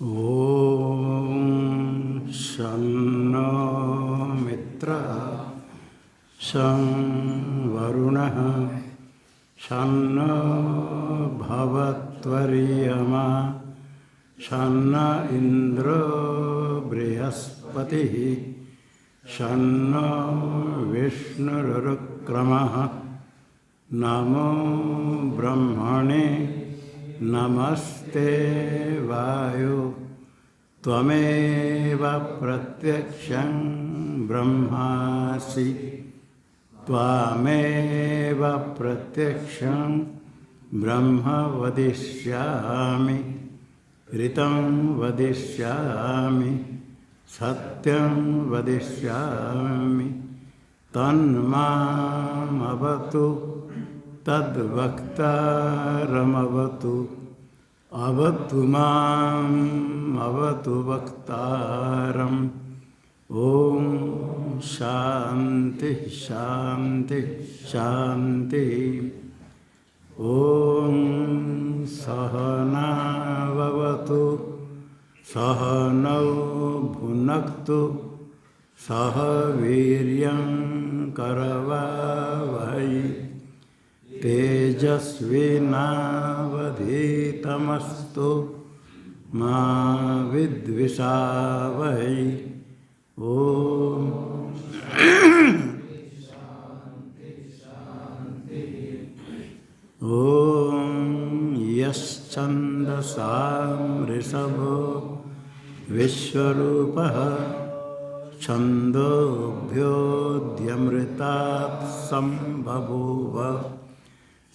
ॐ शन्नो मित्रः शं वरुणः शन्नो भवत्वर्यमा शन्नो इन्द्रो बृहस्पतिः शन्नो विष्णुरुक्रमः नमो ब्रह्मणे नमस्ते वायु त्वमेव प्रत्यक्षं ब्रह्मासि त्वामेव प्रत्यक्षं ब्रह्म वदिष्यामि ऋतं वदिष्यामि सत्यं वदिष्यामि तन्मामवतु तद्वक्तारमवतु अवतु माम् अवतु वक्तारम्। ॐ शान्ति शान्ति शान्ति। ॐ सहनाववतु सहनौ भुनक्तु सह वीर्यं करवावहै तेजस्विनावधीतमस्तु मा विद्विषावहै। ॐ यश्छन्दसां ऋषभो विश्वरूपः छन्दोभ्योऽध्यमृतात् सम्बभूव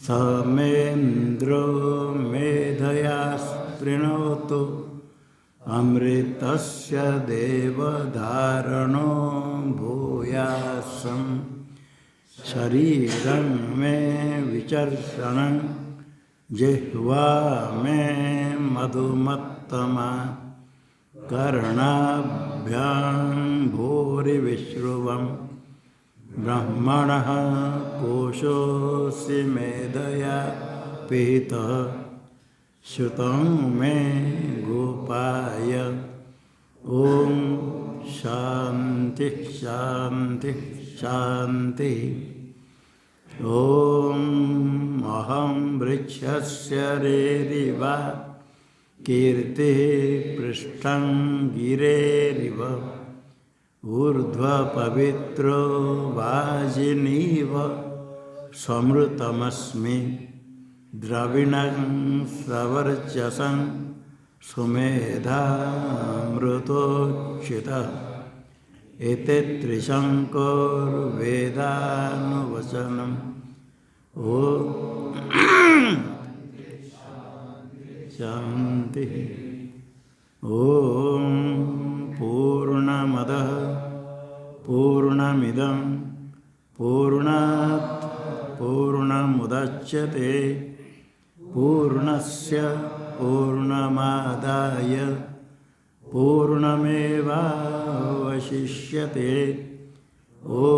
समेन्द्रो मेधया स्पृणोतु अमृतस्य देवधारणो भूयासं शरीरं मे विचर्षणं जिह्वा मे मधुमत्तमा कर्णाभ्यां भूरिविश्रुवम् ब्रह्मणः कोशोऽसि मेधया पिहितः श्रुतं मे गोपाय। ॐ शान्ति शान्ति शान्ति। ॐ अहं वृक्षस्य रेरिव कीर्तिः पृष्ठं गिरेरिव ऊर्ध्वपवित्रो वाजिनीव समृतमस्मि द्रविणं सवर्चसं सुमेधामृतोक्षितः एते त्रिशङ्कोर्वेदानुवचनम्। ॐ शान्ति। ॐ पूर्णमदः पूर्णमिदं पूर्णात् पूर्णमुदच्यते पूर्णस्य पूर्णमादाय पूर्णमेवावशिष्यते। ॐ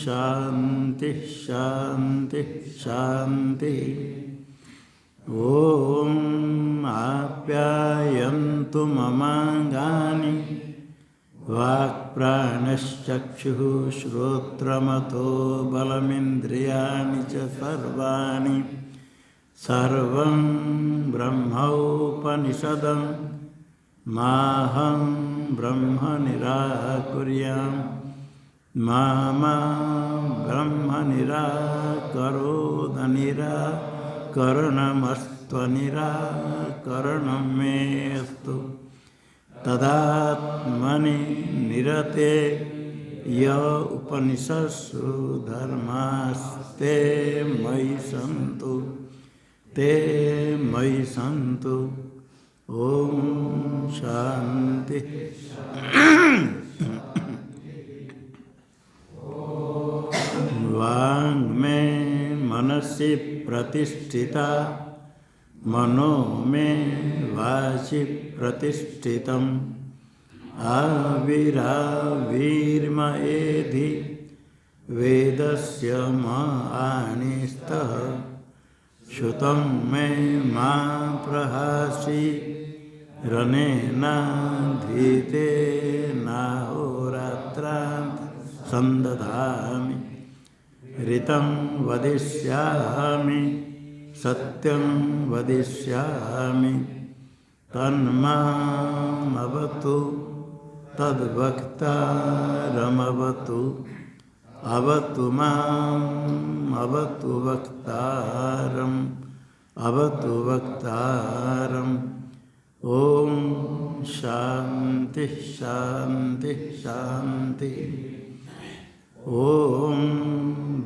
शान्ति शान्ति शान्ति। ॐ आप्यायन्तु ममाङ्गानि वाक्प्राणश्चक्षुः श्रोत्रमथो बलमिन्द्रियाणि च सर्वाणि सर्वं ब्रह्मोपनिषदं माहं ब्रह्म निराकुर्याम् मा ब्रह्म निराकरोद निराकरणमस्त्वनिराकरणं मेऽस्तु तदात्मनि निरते य उपनिषत्सु धर्मास्ते मयि सन्तु ते मयि सन्तु। ॐ शान्ति। वाङ्मे मनसि प्रतिष्ठिता मनो मे वाचि प्रतिष्ठितम् आविराविर्मयेधि वेदस्य माणिस्तः श्रुतं मे मा प्रहासि रनेनाधीते नाहोरात्रांत संदधामि ऋतं वदिष्यामि सत्यं वदिष्यामि तन्मामवतु तद्वक्तारमवतु अवतु माम् अवतु वक्तारम् अवतु वक्तारम्। ओम शांति शांति शांति। ओम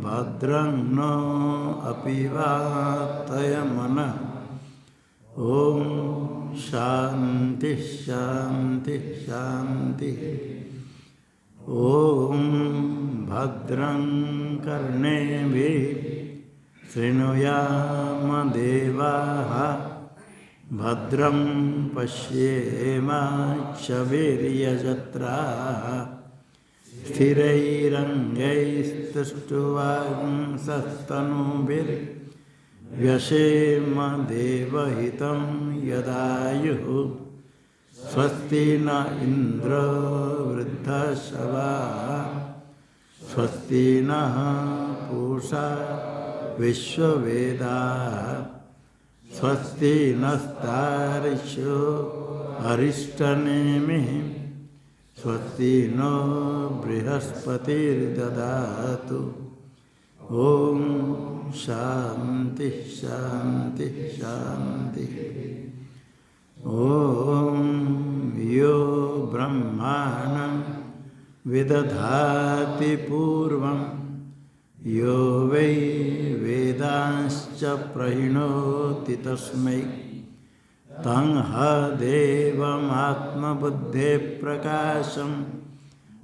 भद्रं नो अपि वातयमनः। ओम शांति शांति शांति। ओम भद्रं कर्णेभिः शृणुयाम देवाः भद्रं पश्येमाक्षभिर्यजत्राः स्थिरैरङ्गैस्तुष्ट्वांसस्तनूभिर्व्यसेम देवहितं यदायुः। स्वस्ति न इन्द्रो वृद्धश्रवाः स्वस्ति नः पूषा विश्ववेदाः स्वस्ति नस्तार्क्ष्यो अरिष्टनेमिः स्वस्ति नो बृहस्पतिर्ददातु। ओम शांति शांति शांति। ओम यो ब्रह्माणं विदधाति पूर्वं यो वै वेदांश्च प्रणोति तस्मै तं ह देवमात्मबुद्धेः प्रकाशं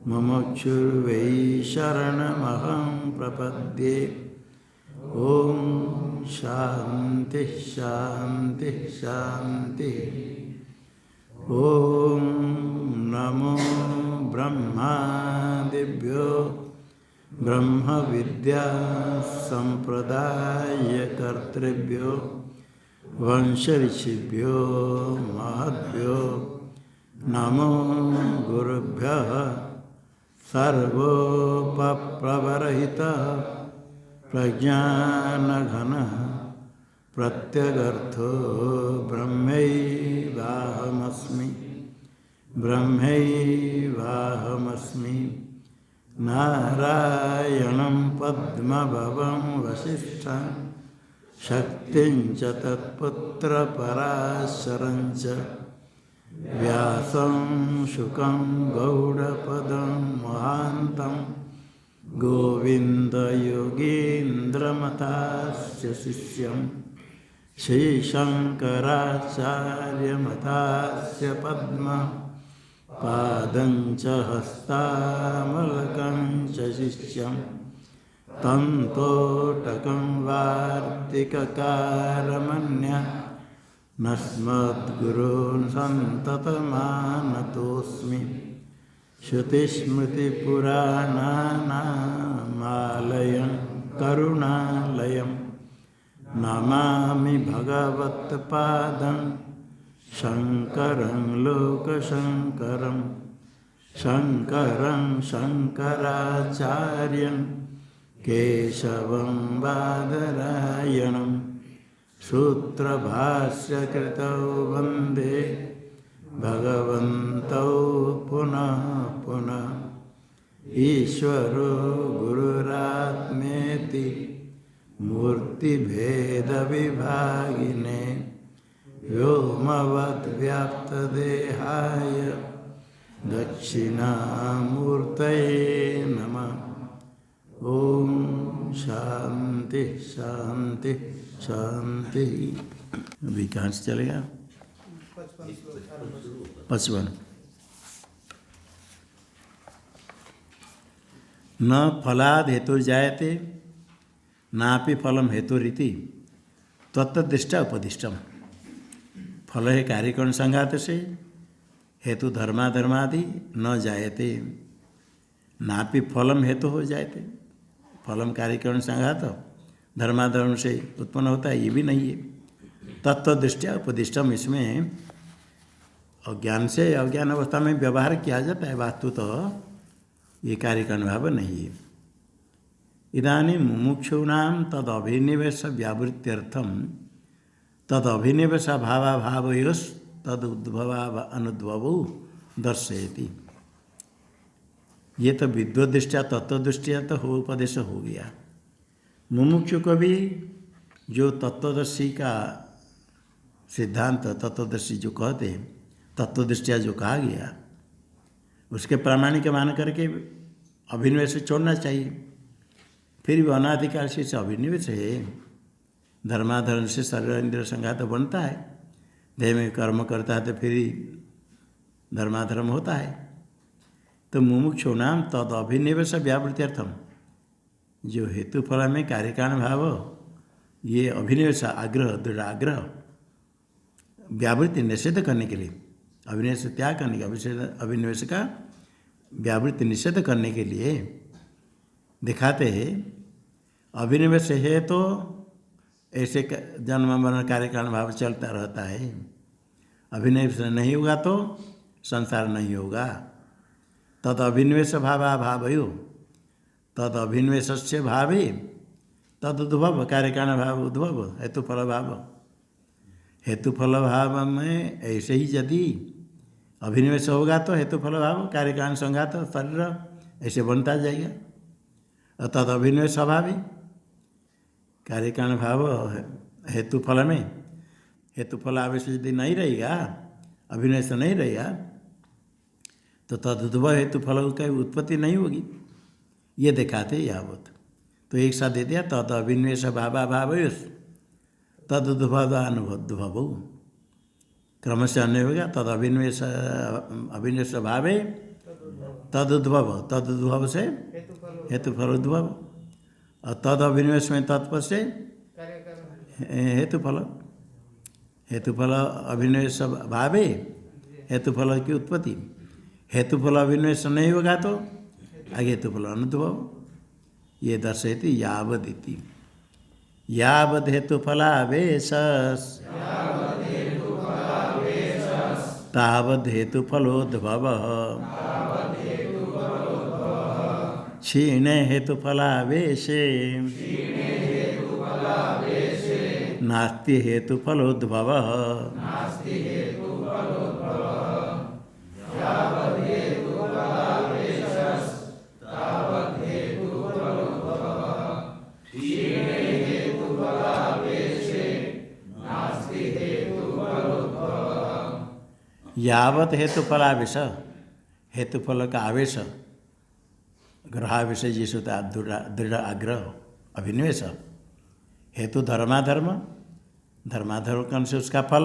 मुमुक्षुर्वै शरणमहं प्रपद्ये। ओम शांति शांति शांति। ओम नमो ब्रह्मादिभ्यो ब्रह्म विद्या संप्रदायकर्तृभ्यो वंश ऋषिभ्यो महद्भ्यो नमो गुरुभ्यः। सर्वोपप्रवरहितः प्रज्ञानघनः प्रत्यगर्थो ब्रह्मैवाहमस्मि ब्रह्मैवाहमस्मि। नारायणं पद्मभवं वसिष्ठं शक्तिं च तत्पुत्रपराशरं च व्यासं शुकं गौडपदं महान्तं गोविन्दयोगीन्द्रमतास्य शिष्यं श्रीशङ्कराचार्यमतास्य पद्म पादं च हस्तामलकं च शिष्यं तन्तोटकं वार्तिककारमन्यः नस्मद्गुरून् सन्ततमानतोऽस्मि। श्रुतिस्मृतिपुराणानामालयं करुणालयं नमामि भगवत्पादं शङ्करं लोकशङ्करं शङ्करं शङ्कराचार्यं केशवं बादरायणं सूत्रभाष्यकृतौ वन्दे भगवन्तौ पुनः पुनः। ईश्वरो गुरुरात्मेति मूर्तिभेदविभागिने व्योमवद्व्याप्तदेहाय दक्षिणामूर्तये नमः। ओम शांति शांति शांति। अभी कहाँ से चलेगा? 55। न फलाद हेतु जायते नापि फलम हेतुरीति तत्तदृष्टा उपदिष्टम। फल है कार्यकरण संघात से, हेतु धर्माधर्मादि न जायते, नापि फलम हेतु हो जायते। फलम कार्यकरण संघात धर्माधर्म से उत्पन्न होता है, ये भी नहीं है। तत्व दृष्टिया उपदिष्टम, इसमें अज्ञान से अज्ञान अवस्था में व्यवहार किया जाता है, वास्तु तो ये कार्यकारण भाव नहीं है। इदानीं मुमुक्षूणां तद अभिनिवेश व्यावृत्त्यर्थम तद अभिनिवेश भावाभावयोस् तद उद्भवा अनुद्भवो दर्शयति। ये तो विद्वदृष्टिया तत्वदृष्टिया तो हो उपदेश हो गया। मुमुक्षु को भी जो तत्वदर्शी का सिद्धांत तत्वदर्शी जो कहते हैं, तत्वदृष्टिया जो कहा गया उसके प्रामाणिक मान करके अभिनिवेश छोड़ना चाहिए। फिर भी अनाधिकार से अभिनिवेश है, धर्माधर्म से शरीर इंद्रिय संघात बनता है, देह में कर्म करता है तो फिर धर्माधर्म होता है। तो मुमुक्षु नाम तद अभिनिवेश व्यावृत्त्यर्थम, जो हेतु फल में कार्यकारण भाव ये अभिनिवेश आग्रह दृढ़ आग्रह व्यावृत्ति निषेध करने के लिए, अभिनिवेश त्याग करने के अभिनिवेश का व्यावृत्ति निषेध करने के लिए दिखाते हैं। अभिनिवेश है तो ऐसे जन्म मरण कार्यकारण भाव चलता रहता है, अभिनिवेश नहीं होगा तो संसार नहीं होगा। तद अभिनिवेश भावाभावयो तद अभिनिवेश से भावे तद उद्भव कार्यकारण भाव उद्भव हेतुफल भाव। हेतुफल भाव में ऐसे ही यदि अभिनिवेश होगा तो हेतुफल भाव कार्यकारण संघात शरीर ऐसे बनता जाएगा। और तद अभिनिवेश अभावी कार्यकारण भाव हेतुफल में हेतुफल आवेश यदि नहीं रहेगा, अभिनिवेश नहीं रहेगा तो तद उद्भव हेतुफल की उत्पत्ति नहीं होगी। ये दिखाते यावत। तो एक साथ दे दिया तद अभिनिवेश भावाभावयोस् तद उद्भव अनुद्भव, क्रम से अन्य होगा। तद अभिनिवेश भावे तद उद्भव से हेतुफल उद्भव, और तद अभिनिवेश में तत्पर से हेतुफल अभिनिवेश भावे हेतुफल की उत्पत्ति। हेतुफल अभिनिवेश नहीं होगा तो आगे हेतुफल अनुद्भव। ये दर्शयति यावदिति। यावद हेतुफलावेश तावद हेतुफलोद्भव क्षीणे हेतुफलावेशे नास्ति हेतुफलोद्भव। यावत हेतुफलावेश, हेतुफल का आवेश ग्रहावेश जिस होता है दृढ़ आग्रह अभिनिवेश। हेतु धर्माधर्म, धर्माधर्म करने से उसका फल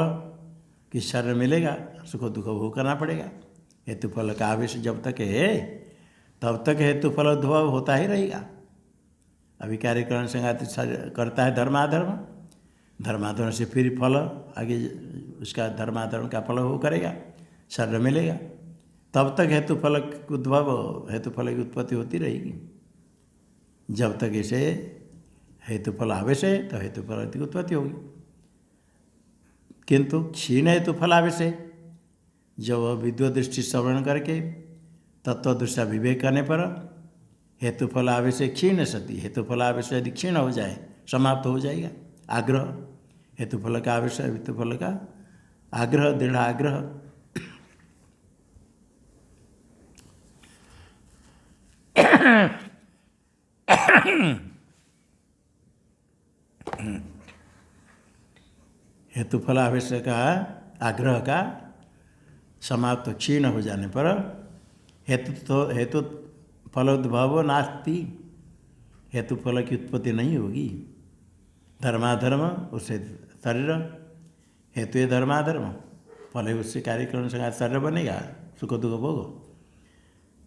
कि शरीर मिलेगा, सुख दुख भोग करना पड़ेगा। हेतुफल का आवेश जब तक है तब तक हेतुफल उद्भव होता ही रहेगा। अभी कार्यकरण संघात करता है धर्माधर्म, धर्माधर्म से फिर फल आगे उसका धर्माधर्म का फल वो करेगा, शरीर मिलेगा। तब तक हेतुफल उद्भव हेतुफल की उत्पत्ति होती रहेगी। जब तक ऐसे हेतुफल आवेश है तो हेतुफल की उत्पत्ति होगी। किंतु क्षीण हेतुफल आवेश है, जब विद्वत दृष्टि श्रवण करके तत्व दृष्टि विवेक करने पर हेतुफल आवेश क्षीण सती, हेतुफल आवेश यदि क्षीण हो जाए समाप्त हो जाएगा। आग्रह हेतुफल का आवेश हेतुफल का आग्रह दृढ़ आग्रह। हेतुफल आवेश का आग्रह का समाप्त क्षीण हो जाने पर हेतु फलोद्भव नास्ति, हेतुफल की उत्पत्ति नहीं होगी। धर्माधर्म उससे शरीर, हेतु है धर्माधर्म, फल है उससे कार्यक्रम से शरीर बनेगा, सुख दुख भोग।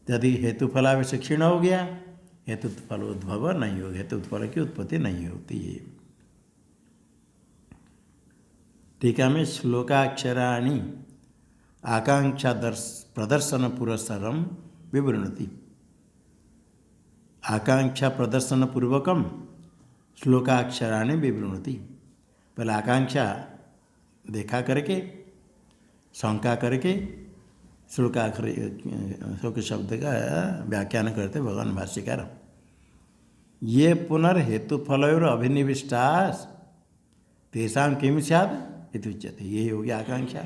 यदि हेतुफलावेश क्षीण हो गया हेतु फलोद्भव नहीं होगा, हेतु फल की उत्पत्ति नहीं होती है। टीका में श्लोकाक्षराणि आकांक्षा प्रदर्शन पुरस्सरम विवृणति। आकांक्षा प्रदर्शन पूर्वकम श्लोकाक्षराणि विवृणति। पहले आकांक्षा देखा करके शंका करके श्लोकाखर शोक शब्द का व्याख्यान करते भगवान भाष्यकार। ये पुनर्हेतु फलोर अभिनिविष्टास तेषां किम स्यात् इति उच्यते। यही होगी आकांक्षा।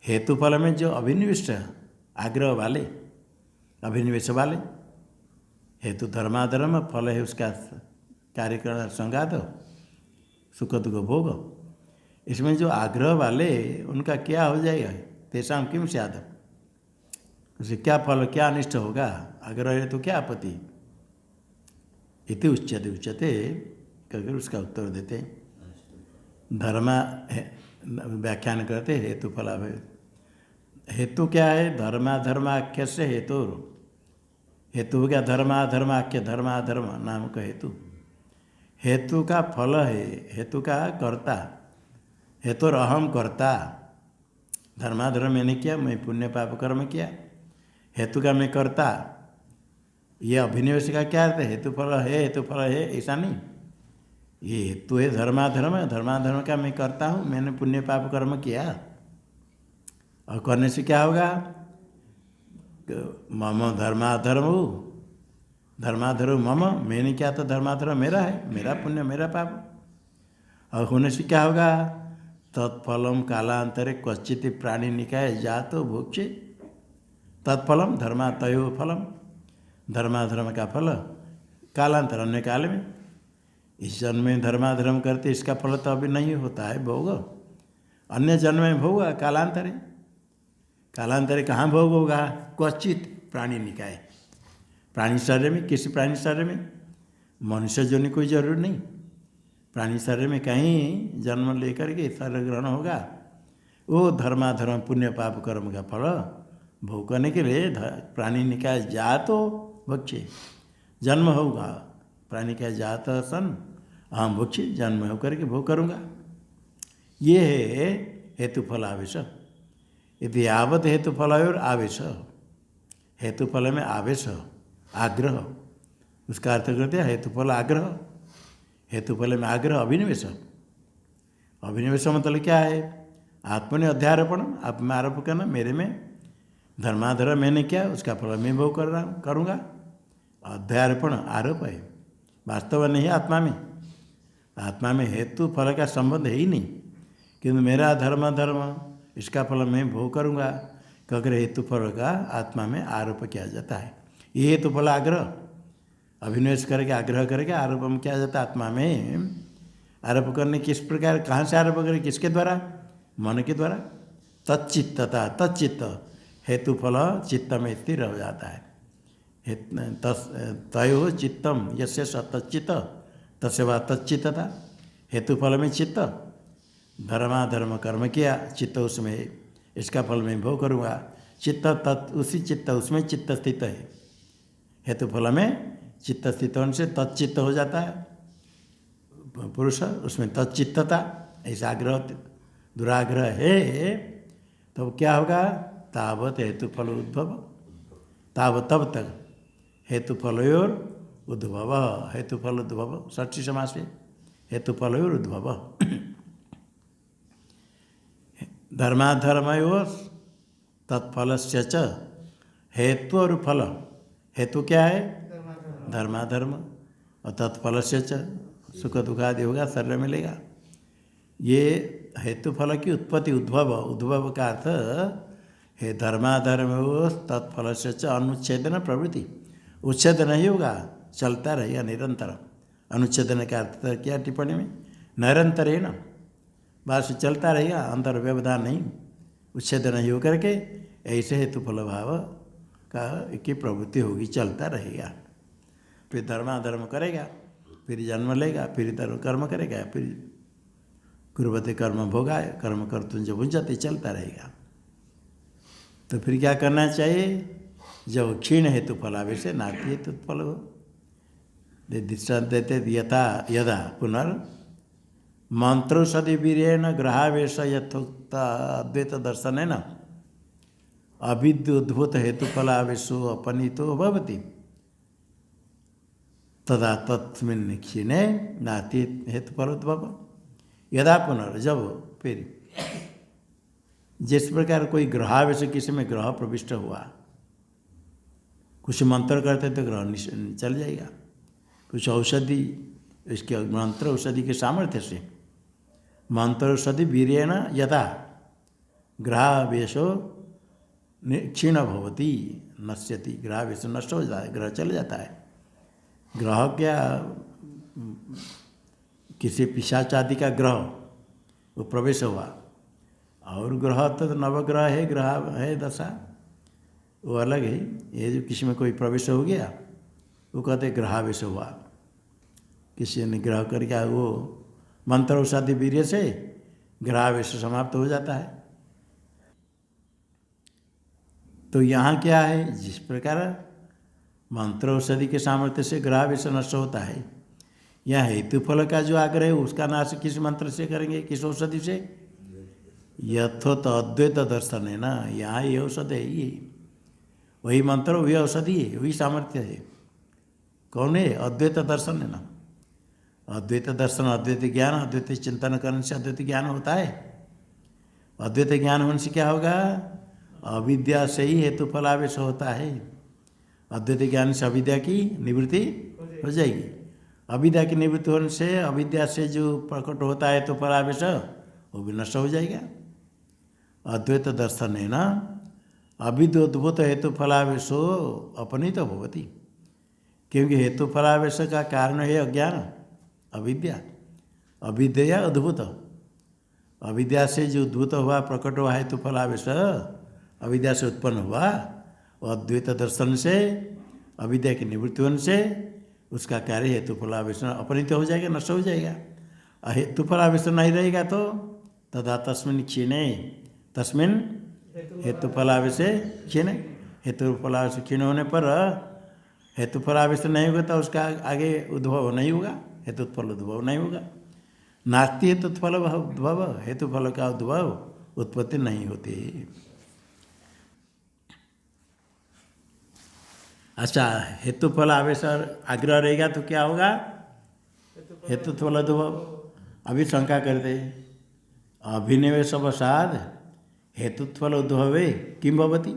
हेतु फल में जो अभिनिविष्ट आग्रह वाले, अभिनिवेश वाले, हेतु धर्माधर्म, फल है उसका कार्यकरण संगात, सुख दुख भोग, इसमें जो आग्रह वाले उनका क्या हो जाएगा? तेषां किम स्यात्, उसे क्या फल क्या अनिष्ट होगा? आग्रह है तो क्या आपत्ति? इति उच्यते उच्यते करके उसका उत्तर देते। धर्म व्याख्यान करते हेतु फलाभय। हेतु क्या है? धर्माधर्माख्य से हेतु। हेतु हो गया धर्माधर्माख्य, धर्माधर्म नाम का हेतु। हेतु का फल है, हेतु का कर्ता, हेतु अहम कर्ता। धर्माधर्म मैंने किया, मैं पुण्य पाप कर्म किया, हेतु का मैं कर्ता। ये अभिनिवेश का क्या अर्थ है? हेतु फल है, हेतु फल है ऐसा नहीं। ये हेतु है धर्माधर्म, धर्माधर्म का मैं करता हूँ, मैंने पुण्य पाप कर्म किया और करने से क्या होगा? मम धर्माधर्म, धर्माधर्म मम, मैंने क्या तो धर्माधर्म मेरा है, मेरा पुण्य मेरा पाप। और होने से क्या होगा? तत्फलम कालांतरे क्वचित प्राणी निकाय जातो भोक्ष्य। तत्फलम धर्मातयो फलम, धर्माधर्म का फल कालांतर अन्य काल में। इस जन्म में धर्माधर्म करते इसका फल तो अभी नहीं होता है भोग, अन्य जन्म में भोग कालांतरे। कालांतरे कहाँ भोग होगा? क्वचित प्राणी निकाय, प्राणी शरीर में। किसी प्राणी शरीर में? मनुष्य जोनि कोई जरूर नहीं, प्राणी शरीर में कहीं जन्म लेकर के शरीर ग्रहण होगा। वो धर्माधर्म पुण्य पाप कर्म का फल भोग करने के लिए प्राणी निकाय जातो भक्ष्य, जन्म होगा। प्राणी का जात सन अहम भक्ष्य, जन्म होकर के भोग करूँगा। ये है हेतु फल आवेश। यदि यावत हेतु फल और आवेश, हेतु फल में आवेश आग्रह, उसका अर्थ करते हैं हेतु फल आग्रह। हेतु फल में आग्रह अभिनिवेश। अभिनिवेश मतलब क्या है? आत्मा ने अध्यारोपण, आप में आरोप करना, मेरे में धर्माधर्म मैंने किया, उसका फल मैं भोग कर रहा हूँ, करूँगा। अध्यारोपण आरोप है, वास्तव नहीं है आत्मा में। आत्मा में हेतु फल का संबंध है ही नहीं, किंतु मेरा धर्म इसका फल मैं भोग करूँगा कहकर हेतु फल का आत्मा में आरोप किया जाता है। ये हेतु फल आग्रह, अभिनिवेश करके आग्रह करके आरोप में किया जाता है। आत्मा में आरोप करने किस प्रकार, कहाँ से आरोप करें? किसके द्वारा? मन के द्वारा। तच्चित्तता, तच्चित्त हेतु फल चित्त में स्थिर हो जाता है। तयो चित्तम यस्य तच्चित्त तस्य वा तच्चित्तता। हेतु फल में चित्त, धर्माधर्म कर्म किया, चित्त उसमें है, इसका फल मैं भोग करूँगा। चित्त उसी चित्त, उसमें चित्त स्थित है। हेतु फल में चित्त स्थित होने से तच्चित्त हो जाता है पुरुष, उसमें तच्चित्तता। ऐसा आग्रह दुराग्रह है तो क्या होगा? तावत हेतु फल उद्भव, तावत तब तक हेतु फलोर उद्भव, हेतु फल उद्भव षष्ठी समास है, हेतु फलोर उद्भव। धर्माधर्मयोर तत्फल से च हेतु और फल। हेतु क्या है? धर्माधर्म, और तत्फल से च सुख दुखादि होगा, शरीर मिलेगा। ये हेतु फल की उत्पत्ति, उद्भव, उद्भव का अर्थ है धर्माधर्म तत्फल से च अनुच्छेदन प्रवृत्ति। उच्छेद नहीं होगा, चलता रहेगा निरंतर। अनुच्छेदन का अर्थ क्या टिप्पणी में? निरंतर है ना, बस चलता रहेगा, अंतर व्यवधान नहीं, उच्छेद नहीं हो करके ऐसे हेतु फल भाव का की प्रवृत्ति होगी, चलता रहेगा। फिर धर्माधर्म करेगा, फिर जन्म लेगा, फिर धर्म कर्म करेगा, फिर कुर्वते कर्म भोगाए, कर्म कर्तुंज भुंजते, चलता रहेगा। तो फिर क्या करना चाहिए? जब क्षीण हेतु फलावेश नाती हेतु फल हो, दृष्टांत देते यथा यदा पुनर् मंत्रोषधि वीरेण ग्रहावेश यथोक्त अद्वैत दर्शन है न अविद्युद्भूत हेतु फलावेशो अपनीतो भवति तदा तस्मिन् क्षीणे नाती हेतु फलोद्भव। यदा पुनर्, जब फिर जिस प्रकार कोई ग्रहावेश किसी में ग्रह प्रविष्ट हुआ, कुछ मंत्र करते तो ग्रह चल जाएगा, कुछ औषधि, इसके मंत्र औषधि के सामर्थ्य से, मंत्र औषधि वीर्येण यथा ग्रहावेशो क्षीण भवती नश्यति, ग्रहावेश नष्ट हो जाता है, ग्रह चल जाता है। ग्रह क्या, किसी पिशाच आदि का ग्रह वो प्रवेश हुआ, और ग्रह तो नवग्रह है, ग्रह है दशा, वो अलग है। ये जो किसी में कोई प्रवेश हो गया वो कहते ग्रहावेश हुआ, किसी ने ग्रह करके वो मंत्र औषधि वीर्य से ग्रहावेश समाप्त हो जाता है। तो यहाँ क्या है, जिस प्रकार मंत्र औषधि के सामर्थ्य से ग्रहावेश नष्ट होता है, यहाँ हेतु फल का जो आग्रह है उसका नाश किस मंत्र से करेंगे, किस औषधि से? यथोत अद्वैत दर्शन है ना, यहाँ ये औषध है, ये वही मंत्र, वही औषधि है, वही सामर्थ्य है। कौन है? अद्वैत दर्शन है ना। अद्वैत दर्शन, अद्वैत ज्ञान, अद्वैत चिंतन करने से अद्वैत ज्ञान होता है। अद्वैत ज्ञान होने से क्या होगा? अविद्या से ही हेतु फलावेश होता है। अद्वैत ज्ञान से अविद्या की निवृत्ति हो जाएगी। अविद्या की निवृत्ति होने से अविद्या से जो प्रकट होता है तो फलावेश वो भी नष्ट हो जाएगा। अद्वैत दर्शन है ना, अविद्योद्भूत हेतु फलावेशो अपनीत भवति, क्योंकि हेतु फलावेश का कारण है अज्ञान, अविद्या। अविद्या अद्भुत, अविद्या से जो उद्भूत हुआ, प्रकट हुआ हेतु फलावेश, अविद्या से उत्पन्न हुआ, और अद्वैत दर्शन से अविद्या की निवृत्ति होने से उसका कार्य हेतु फलावेश अपनीत हो जाएगा, नष्ट हो जाएगा। हेतु फलावेश नहीं रहेगा तो तदा तस्मिन् क्षीणे, तस्मिन् हेतु फलावेश क्षीणे, हेतु फलावेश क्षीण होने पर हेतु फलावेश नहीं होगा तो उसका आगे उद्भव नहीं होगा, हेतु फल उद्भव नहीं होगा। नास्ति हेतु फल उद्भव, हेतु फल का उद्भव उत्पत्ति नहीं होती। अच्छा, हेतु फल आवेश आग्रह रहेगा तो क्या होगा? हेतु फल उद्भव। अभी शंका करते, अभिनिवेश अवसाद हेतुत्फल उद्भवे किम भवति?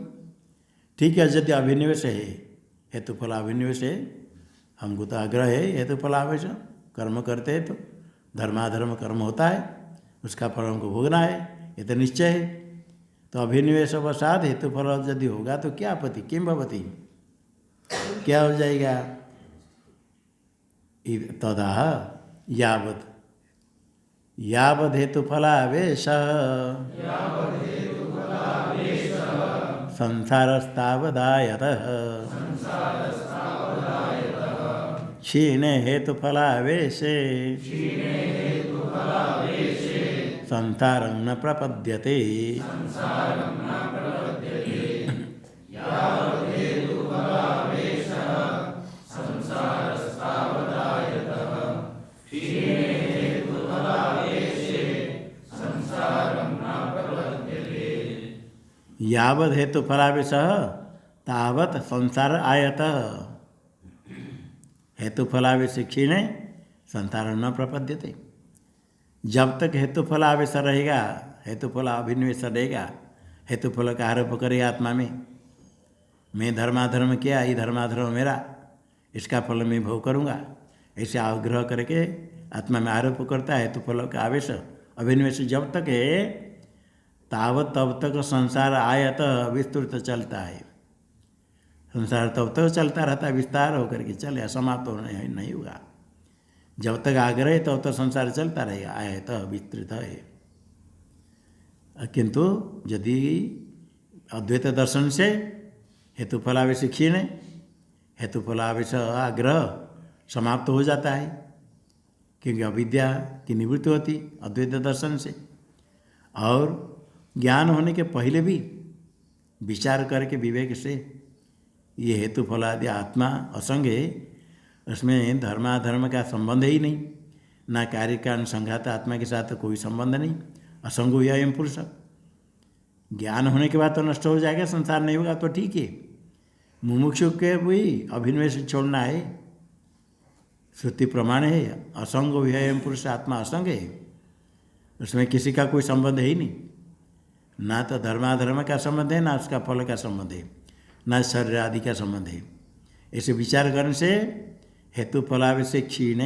ठीक है, यदि अभिनिवेश है, हेतु फल अभिनिवेश है, हमको तो आग्रह है हेतु फल आवेश, कर्म करते हैं तो धर्माधर्म कर्म होता है, उसका फल हमको भोगना है, ये तो निश्चय है। तो अभिनिवेश अवसाद हेतु फल यदि होगा तो क्या आपत्ति, किम भवति, क्या हो जाएगा? तदा यावत् यावद् हेतु फलावेश संसारस्तावदायतः क्षीणे हेतु फलावेशे संसारं न प्रपद्यते। यावद हेतु फलावेश तावत संसार आयत, हेतु फलावेश क्षीणे संसार न प्रपद्यते। जब तक हेतु फलावेश रहेगा, हेतु फल अभिनिवेश रहेगा, हेतु फल का आरोप करेगा आत्मा में, मैं धर्माधर्म किया, ये धर्माधर्म मेरा, इसका फल मैं भोग करूँगा, ऐसे आग्रह करके आत्मा में आरोप करता है। हेतु फल का आवेश अभिनिवेश जब तक है तावत तब तक संसार आयत विस्तृत चलता है। संसार तब तक चलता रहता है, विस्तार होकर के चले, समाप्त होने नहीं होगा। जब तक आग्रह है तब तक संसार चलता रहेगा, आयत विस्तृत है। किंतु यदि अद्वैत दर्शन से हेतु फलावेश क्षीण, हेतु फलावेश आग्रह समाप्त हो जाता है, क्योंकि अविद्या की निवृत्ति होती अद्वैत दर्शन से। और ज्ञान होने के पहले भी विचार करके विवेक से ये हेतु फलादि आत्मा असंग है, उसमें धर्माधर्म का संबंध ही नहीं, ना कार्य का अनुसंघात आत्मा के साथ कोई संबंध नहीं, असंग हुआ एवं पुरुष। ज्ञान होने के बाद तो नष्ट हो जाएगा, संसार नहीं होगा तो ठीक है। मुमुक्षु के भी अभिनिवेश छोड़ना है, श्रुति प्रमाण है, असंग हुआ एवं पुरुष, आत्मा असंग है, उसमें किसी का कोई संबंध है ही नहीं, ना तो धर्माधर्म का संबंध है, ना उसका फल का संबंध है, ना शरीर आदि का संबंध है। ऐसे विचार करने से हेतु फलावेश क्षीण,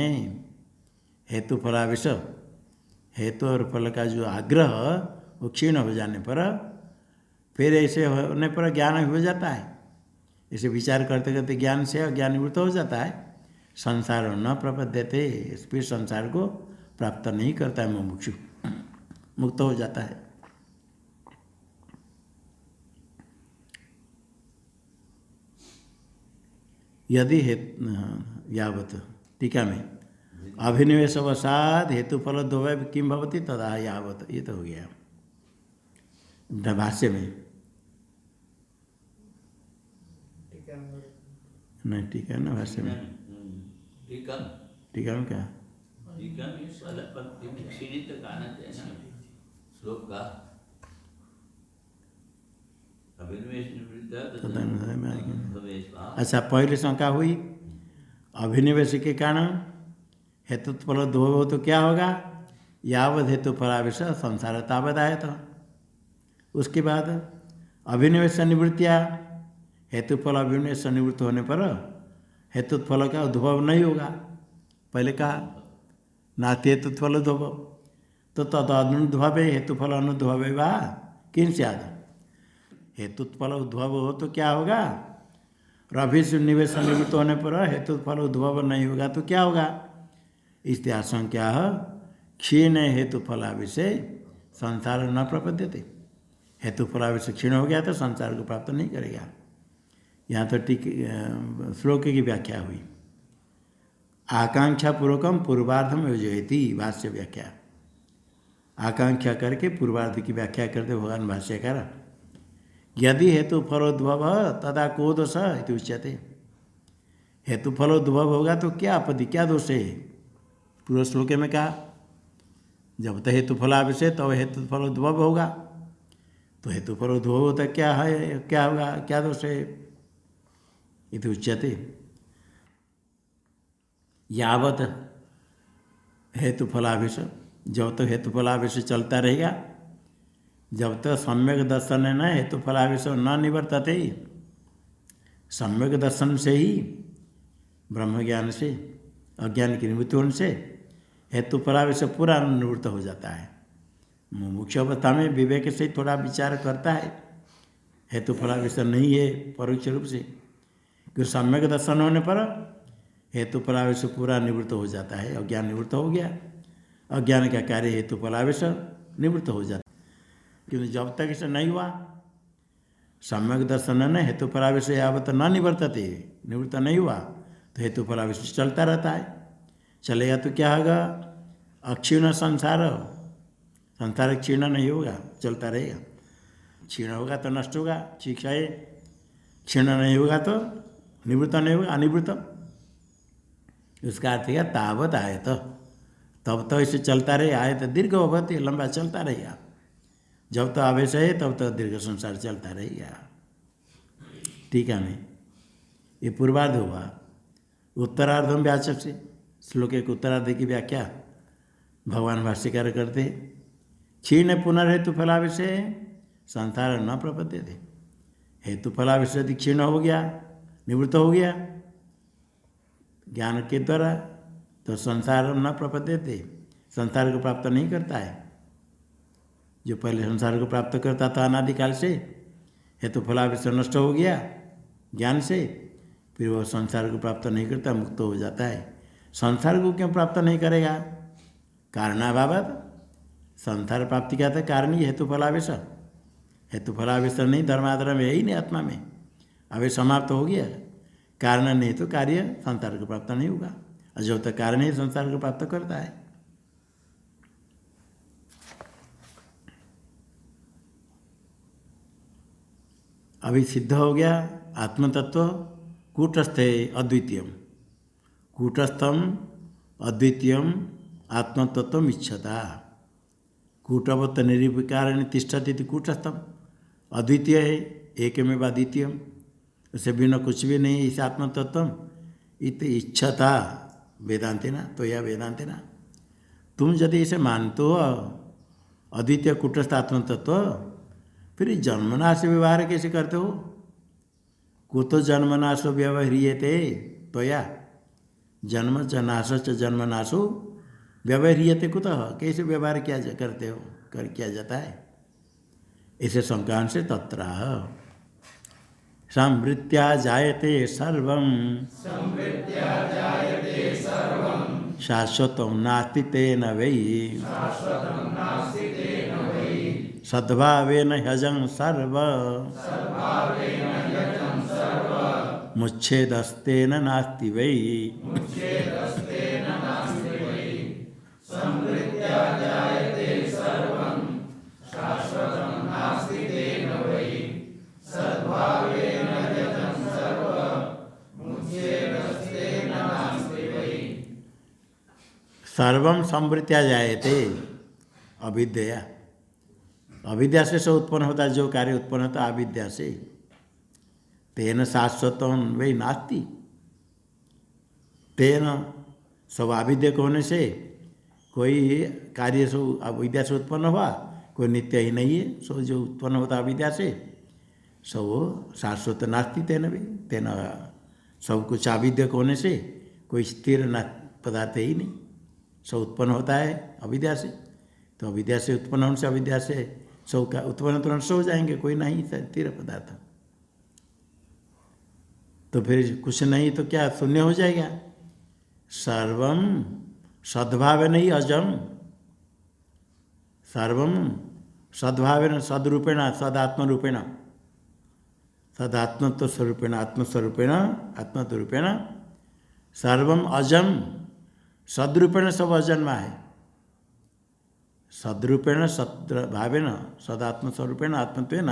हेतु फलावेश, हेतु और फल का जो आग्रह वो क्षीण हो जाने पर फिर ऐसे होने पर ज्ञान हो जाता है। ऐसे विचार करते करते ज्ञान से अज्ञान निवृत्त हो जाता है। संसार न प्रपद्यते, फिर संसार को प्राप्त नहीं करता है, मुमुक्षु मुक्त हो जाता है। यदि यावत टीका में अभिनिवेशवशाद हेतुफल द्वय किम भवति तदा यावत, ये तो हो गया भाष्य में। नहीं टीका ना भाष्य में, टीका में क्या श्लोक का अच्छा, पहले शंका हुई अभिनिवेश के कारण हेतुफल दो हो तो क्या होगा, यावत हेतु फलावेश संसार तावत आए तो। उसके बाद अभिनिवेश निवृत्तिया, हेतुफल अभिनिवेश निवृत्त होने पर हेतुफल का उद्भव नहीं होगा। पहले कहा नास्ति हेतुफल उद्भव, तो तद अनुद्भव हेतुफल अनुद्भव वा किन स्याद, हेतुफल उद्भव हो तो क्या होगा, और अभिनिवेश निवृत्त होने पर हेतुफल उद्भव नहीं होगा तो क्या होगा। इसलिए आशंका क्षीण हेतुफलाविषय संसार न प्रपद्यते, हेतुफलाविषय क्षीण हो गया तो संसार को प्राप्त नहीं करेगा। यहाँ तो ठीक श्लोक की व्याख्या हुई। आकांक्षा पूर्वकम पूर्वार्धम योजयति, भाष्य व्याख्या। आकांक्षा करके पूर्वार्ध की व्याख्या करते भगवान भाष्यकार। यदि हेतु फलोद्भव तदा को दोष इति उच्यते, हेतु फलोद्भव होगा तो क्या आपत्ति, क्या दोष है। पूर्व श्लोक में कहा जब तक हेतु फलाविषय तब हेतु फलोद्भव होगा, तो हेतु फलोद्भव होता क्या है, क्या होगा, क्या दोष है इति उच्यते। यावत हेतु फलावेश, जब तक हेतु फलावेश चलता रहेगा, जब तक सम्यक दर्शन है न हेतु फलावेश न निवर्तते, सम्यक दर्शन से ही ब्रह्म ज्ञान से अज्ञान की निवृत्ति होने से हेतु फलावेश पूरा निवृत्त हो जाता है। मुमुक्ष अवस्था में विवेक से थोड़ा विचार करता है, हेतु फलावेश नहीं है परोक्ष रूप से, क्योंकि सम्यक दर्शन होने पर हेतु फलावेश पूरा निवृत्त हो जाता है। अज्ञान निवृत्त हो गया, अज्ञान का कार्य हेतु फलावेश निवृत्त हो जाता है। क्योंकि जब तक इसे नहीं हुआ सम्यक दर्शन न हेतु फलावेश यावत न निवर्तते, निवृत्त नहीं हुआ तो हेतु फलावेश चलता रहता है। चलेगा तो क्या होगा, अक्षीण संसार, संसार क्षीण नहीं होगा, चलता रहेगा। क्षीण होगा तो नष्ट होगा, शिक्षा है, क्षीण नहीं होगा तो निवृत्त नहीं होगा, अनिवृत्त। उसका अर्थ है तावत आए तो, तब तो इसे चलता रहे, आए तो दीर्घ होती लंबा चलता रहेगा। जब तो आवेश है तब तो दीर्घ संसार चलता रहेगा। ठीक है नहीं, ये पूर्वार्ध हुआ। उत्तरार्धम व्याचक से श्लोक एक उत्तरार्ध की व्याख्या भगवान भाष्यकार करते, क्षीण पुनर्हेतु फलाविषय संसार न प्रपद्यते, हेतु फलाविषय यदि क्षीण हो गया, निवृत्त हो गया ज्ञान के द्वारा, तो संसार न प्रपद्यते, संसार को प्राप्त नहीं करता है। जो पहले संसार को प्राप्त करता था अनादिकाल से, हेतु फलाविषय नष्ट हो गया ज्ञान से, फिर वह संसार को प्राप्त नहीं करता, मुक्त हो जाता है। संसार को क्यों प्राप्त नहीं करेगा, कारणाभावत। संसार प्राप्ति का था कारण ही हेतु फलावेश, हेतु फलावेश नहीं, धर्माधर्म है ही नहीं आत्मा में, अभी समाप्त हो गया। कारण नहीं तो कार्य संसार को प्राप्त नहीं होगा, और जब तक कारण ही संसार को प्राप्त करता है। अभी सिद्ध हो गया आत्मतत्व कूटस्थ है अद्वितीयम, कूटस्थम अद्वितीयम आत्मतत्व इच्छता, कूटवत् निर्विकार तिष्ठति कूटस्थम, अद्वितीय है, एकमेव अद्वितीयम, उससे बिना कुछ भी नहीं, इस आत्मतत्व इत इच्छता वेदांतिना, तो यह वेदांतिना। तुम यदि इसे मानते हो अद्वितीय कूटस्थ आत्मतत्व, फिर जन्मनाश व्यवहार कैसे करते हो? कुतो जन्मनाशो व्यवह्रियते त्वया, जन्म च नाश च जन्मनाशो व्यवह्रियते कुतः, कैसे व्यवहार किया करते हो, कर किया जाता है? इसे संकान से तत्राह संवृत्त्या जायते सर्वं शाश्वतं नास्ति तेन वै सद्भावेन ह्यजं सर्व मुच्छेदस्तेन नास्ति वै। सर्वम संवृत्त्या जायते, अविद्या, अविद्या से सब उत्पन्न होता है, जो कार्य उत्पन्न होता है अविद्या से। तेन शाश्वतम वै नास्ति, तेन सब अविद्या को होने से कोई कार्य सब अविद्या से उत्पन्न हुआ, कोई नित्य ही नहीं है। सब जो उत्पन्न होता अविद्या से सब शाश्वत नास्ति तेन भी, तेन सब कुछ अविद्या को होने से कोई स्थिर पदार्थ ही नहीं, सब उत्पन्न होता है अविद्या से। तो अविद्या से उत्पन्न होने से अविद्या से सब का उत्पन्न तुरंत सो जाएंगे, कोई नहीं स्थिर पदार्थ। तो फिर कुछ नहीं तो क्या शून्य हो जाएगा। सर्वम सद्भाव नहीं अजम, सर्वम सद्भावेन सदरूपेण सदात्मरूपेण, सदात्मत्व स्वरूपेण आत्मस्वरूपेण आत्मस्वरूपेण सर्वम अजम, सद्रूपेण सब अजन्मा है। सद्रूपेण सद्भावेन सदात्मस्वरूपेण आत्मत्वेन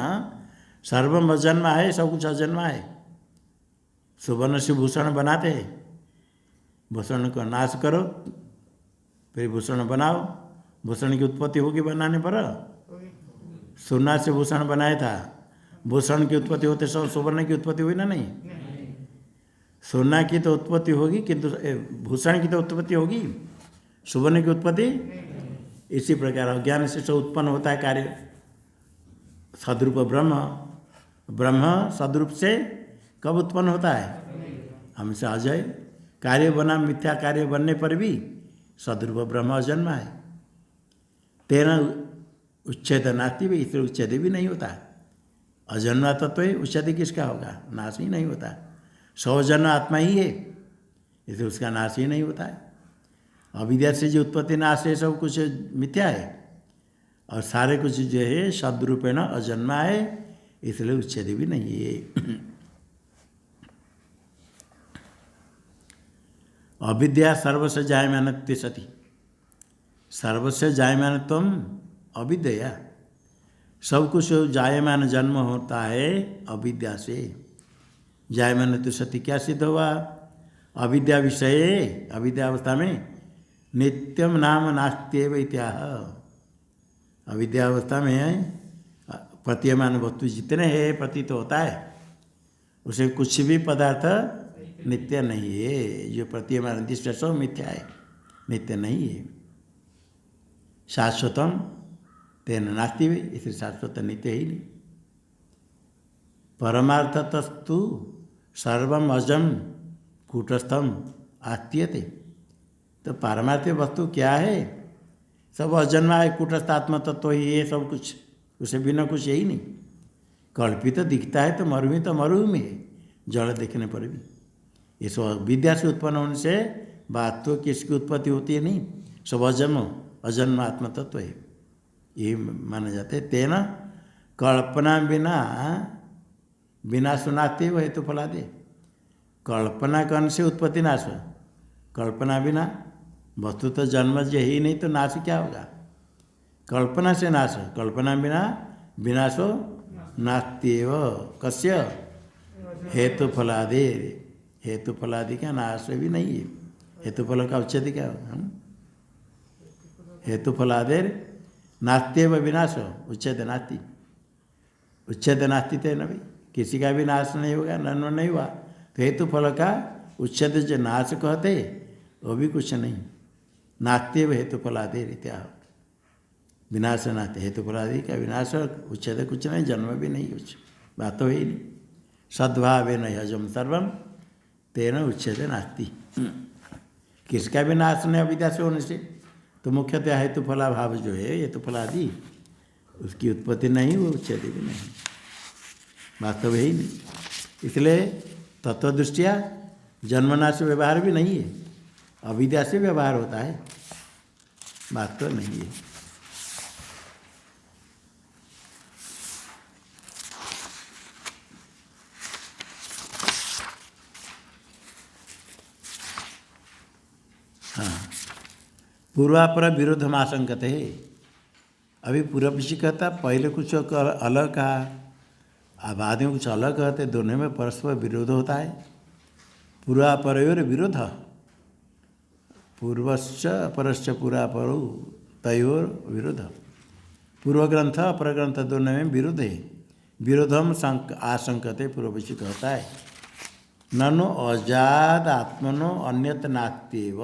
सर्वम अजन्मा है, सब कुछ अजन्मा है। सुवर्ण से भूषण बनाते हैं, भूषण को नाश करो फिर भूषण बनाओ, भूषण की उत्पत्ति होगी बनाने पर। सोना से भूषण बनाया था, भूषण की उत्पत्ति होते सब सुवर्ण की उत्पत्ति हुई ना? नहीं, सोना की तो उत्पत्ति होगी किंतु भूषण की तो उत्पत्ति होगी, सुवर्ण की उत्पत्ति। इसी प्रकार अज्ञान से सब उत्पन्न होता है कार्य। सदरूप ब्रह्म, ब्रह्म सदरूप से कब उत्पन्न होता है? हमसे अजय कार्य बना, मिथ्या कार्य बनने पर भी सदरूप ब्रह्म अजन्मा है। तेना उच्छेद नास्ति भी, इसलिए उच्छेद भी नहीं होता। अजन्मा तत्व है, उच्छेद किसका होगा? नाश ही नहीं होता। सौजन्य आत्मा ही है, इसलिए उसका नाश ही नहीं होता है। अविद्या से जो उत्पत्ति नाश है सब कुछ मिथ्या है, और सारे कुछ जो है सद्रूपेण अजन्मा है, इसलिए उच्छेद भी नहीं है। अविद्या सर्वस्य जायमानत्वे सति, सर्वस्य जायमानत्वम अविद्या, सब कुछ जायमान जन्म होता है अविद्या से। जायमानत्वे सति क्या सिद्ध हुआ? अविद्या विषये, अविद्या अवस्था में नित्यम नाम नास्त्येव इत्याह। अविद्या अवस्था में प्रतीयमान वस्तु जितने हैं प्रतीत होता है, उसे कुछ भी पदार्थ नित्य नहीं है। जो प्रतीयमान दृष्ट सब मिथ्या है, नित्य नहीं है। शाश्वतम तेन नास्ति भी, इसलिए शाश्वत नित्य ही नहीं। परमार्थतस्तु सर्वम अजम कूटस्थम आस्त्यते, तो पारमार्थिक वस्तु क्या है? सब अजन्मा है, कूटस्थ आत्मा तत्व ही है सब कुछ, उसे बिना कुछ यही नहीं। कल्पित तो दिखता है तो मरुभूमि है, जड़ देखने पर भी। ये सब विद्या से उत्पन्न होने से बात तो किसकी उत्पत्ति होती है? नहीं, सब अजन्म आत्मा तत्व है, यही माना जाता है। तेना कल्पना बिना सुनाते हुए तो फला दे। कल्पना करने से उत्पत्ति नाश, कल्पना बिना वस्तु तो जन्मज ही नहीं, तो नाश क्या होगा? कल्पना से नाश, कल्पना बिना विनाशो नास्त्येव। कस्य? हेतु फलादे, हेतु फलादि का नाश भी नहीं है। हेतु फल का उच्छेद क्या होगा? हेतु फलादेर नास्त्येव विनाश, उच्छेद नास्ति, उच्छेद नास्ति तेन भी, किसी का भी नाश नहीं होगा, नन्व नहीं हुआ। तो हेतु फल का उच्छेद जो नाश कहते वो भी कुछ नहीं। नास्त्येव हेतु फलादेर इत्याह, विनाश नाते हेतु फलादि का विनाश उच्चते कुछ नहीं, जन्म भी नहीं कुछ, बात तो है ही नहीं। सद्भाव न हजम सर्वम तेन उच्चते नास्ति। किसका भी नाश नहीं अविद्या से होने से, तो मुख्यतः हेतु फला भाव जो है हेतु फलादि उसकी उत्पत्ति नहीं, वो उच्चते भी नहीं, वास्तव है ही नहीं। इसलिए तत्वदृष्टिया जन्मनाश व्यवहार भी नहीं है, अविद्या से व्यवहार होता है, वास्तव नहीं है। हाँ, पूर्वापर विरोधमाशंकते है। अभी पूर्व पक्षी कहता पहले कुछ अलग कहा, अब बाद में कुछ अलग कहते, दोनों में परस्पर विरोध होता है। पूर्वापरयोर विरोध, पूर्वश्च अपरश्च पूर्वापरो तयोर विरोध। पूर्व ग्रंथ अपर ग्रंथ दोनों में विरोध है। विरोधम आशंकते पूर्व पक्षी कहता है। ननु अजाद आत्मनो अन्यत नास्त्येव।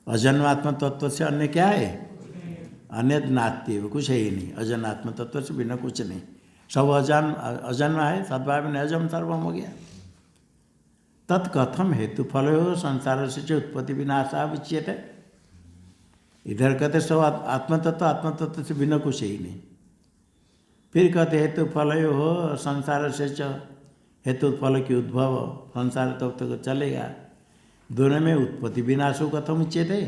अजन्म आत्म तत्व से अन्य क्या है? अन्य नास्त्येव, कुछ है ही नहीं। अजन्म आत्म तत्व से बिना कुछ नहीं, सब अजन्म है, सद्भाव में अजम सर्वम हो गया। तत्कथम हेतु फल हो संसार से उत्पत्ति विनाशा विच्यते। इधर कहते सब आत्मतत्व से बिना कुछ ही नहीं। फिर कहते हेतु फल हो संसार से हेतु फल की उद्भव संसार तब तक चलेगा। दोनों में उत्पत्ति विनाश हो कथम उच्यते।